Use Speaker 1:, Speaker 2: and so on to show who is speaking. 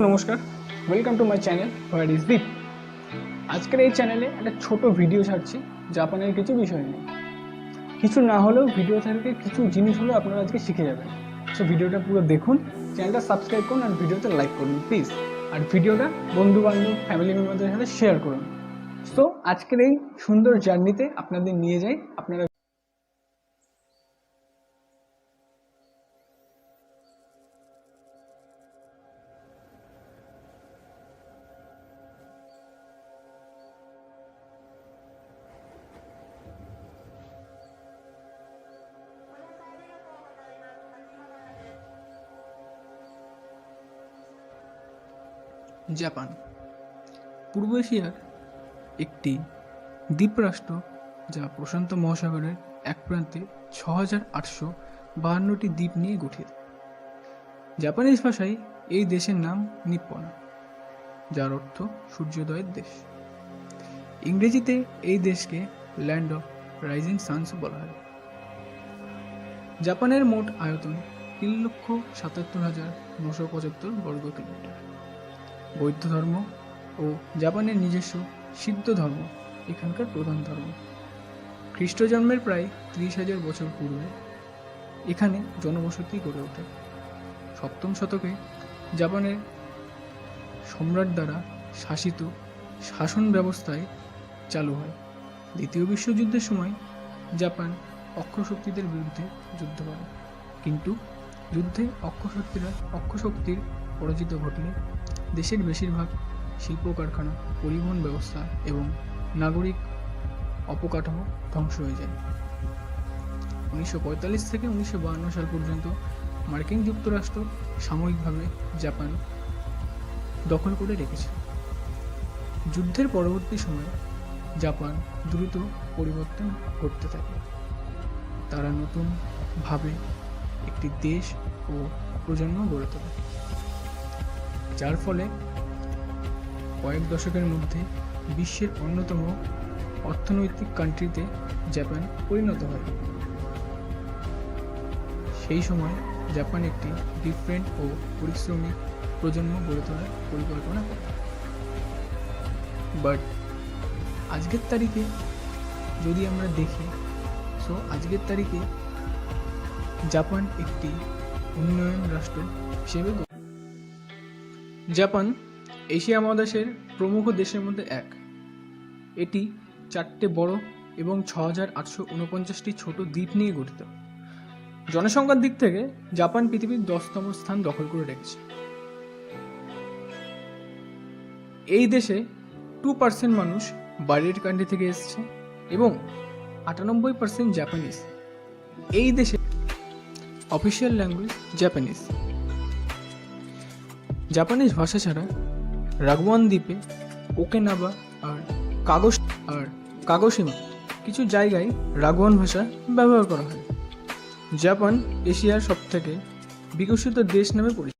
Speaker 1: নমস্কার, welcome to my channel what is Deep. আজকের এই চ্যানেলে একটা ছোট ভিডিও ছাড়ছি জাপানের কিছু বিষয় নিয়ে। কিছু না হলেও ভিডিও থেকে কিছু জিনিস হলেও আপনারা আজকে শিখে যাবেন। সো ভিডিওটা পুরো দেখুন, চ্যানেলটা সাবস্ক্রাইব করুন আর ভিডিওতে লাইক করুন প্লিজ। আর ভিডিওটা বন্ধু বান্ধব ফ্যামিলি মেম্বারদের সাথে শেয়ার করুন। সো আজকের এই সুন্দর জার্নিতে আপনাদের নিয়ে যাই। আপনারা জাপান পূর্ব এশিয়ার একটি দ্বীপরাষ্ট্র, যা প্রশান্ত মহাসাগরের এক প্রান্তে ৬,৮৫২টি দ্বীপ নিয়ে গঠিত। জাপানিজ ভাষায় এই দেশের নাম নিপ্পন, যার অর্থ সূর্যোদয়ের দেশ। ইংরেজিতে এই দেশকে ল্যান্ড অফ রাইজিং সানস বলা হয়। জাপানের মোট আয়তন ৩,৭৭,৯৭৫ বর্গ কিলোমিটার। বৌদ্ধ ধর্ম ও জাপানের নিজস্ব সিদ্ধ ধর্ম এখানকার প্রধান ধর্ম। খ্রিস্ট জন্মের প্রায় ৩০,০০০ বছর পূর্বে এখানে জনবসতি গড়ে ওঠে। ৭ম শতকে জাপানের সম্রাট দ্বারা শাসিত শাসন ব্যবস্থায় চালু হয়। দ্বিতীয় বিশ্বযুদ্ধের সময় জাপান অক্ষশক্তিদের বিরুদ্ধে যুদ্ধ করে, কিন্তু যুদ্ধে অক্ষশক্তির পরাজিত ঘটলে দেশের বেশিরভাগ শিল্প কারখানা, পরিবহন ব্যবস্থা এবং নাগরিক অবকাঠামো ধ্বংস হয়ে যায়। ১৯৪৫ থেকে ১৯৫২ সাল পর্যন্ত মার্কিন যুক্তরাষ্ট্র সাময়িকভাবে জাপান দখল করে রেখেছে। যুদ্ধের পরবর্তী সময়ে জাপান দ্রুত পরিবর্তন করতে থাকে। তারা নতুনভাবে একটি দেশ ও প্রজন্ম গড়ে তোলে, যার ফলে কয়েক দশকের মধ্যে বিশ্বের অন্যতম অর্থনৈতিক কান্ট্রিতে জাপান পরিণত হয়। সেই সময় জাপান একটি ডিফারেন্ট ও পরিশ্রমী প্রজন্ম গড়ে তোলার পরিকল্পনা করে। বাট আজকের তারিখে যদি আমরা দেখি, আজকের তারিখে জাপান একটি উন্নয়ন রাষ্ট্র হিসেবে জাপান এশিয়া মহাদেশের প্রমুখ দেশের মধ্যে এক। এটি 4টে বড় এবং 6,849টি ছোট দ্বীপ নিয়ে গঠিত। জনসংখ্যার দিক থেকে জাপান পৃথিবীর 10তম স্থান দখল করে রেখেছে। এই দেশে 2% মানুষ বাইরের কান্ট্রি থেকে এসেছে এবং 98% জাপানিজ। এই দেশে অফিসিয়াল ল্যাঙ্গুয়েজ জাপানিজ। জাপানিজ ভাষা ছাড়া রাগওয়ান দ্বীপে, ওকিনাওয়া আর কাগোশিমা কিছু জায়গায় রাগওয়ান ভাষা ব্যবহার করা হয়। জাপান এশিয়ার সবথেকে বিকশিত দেশ নামে পরিচিত।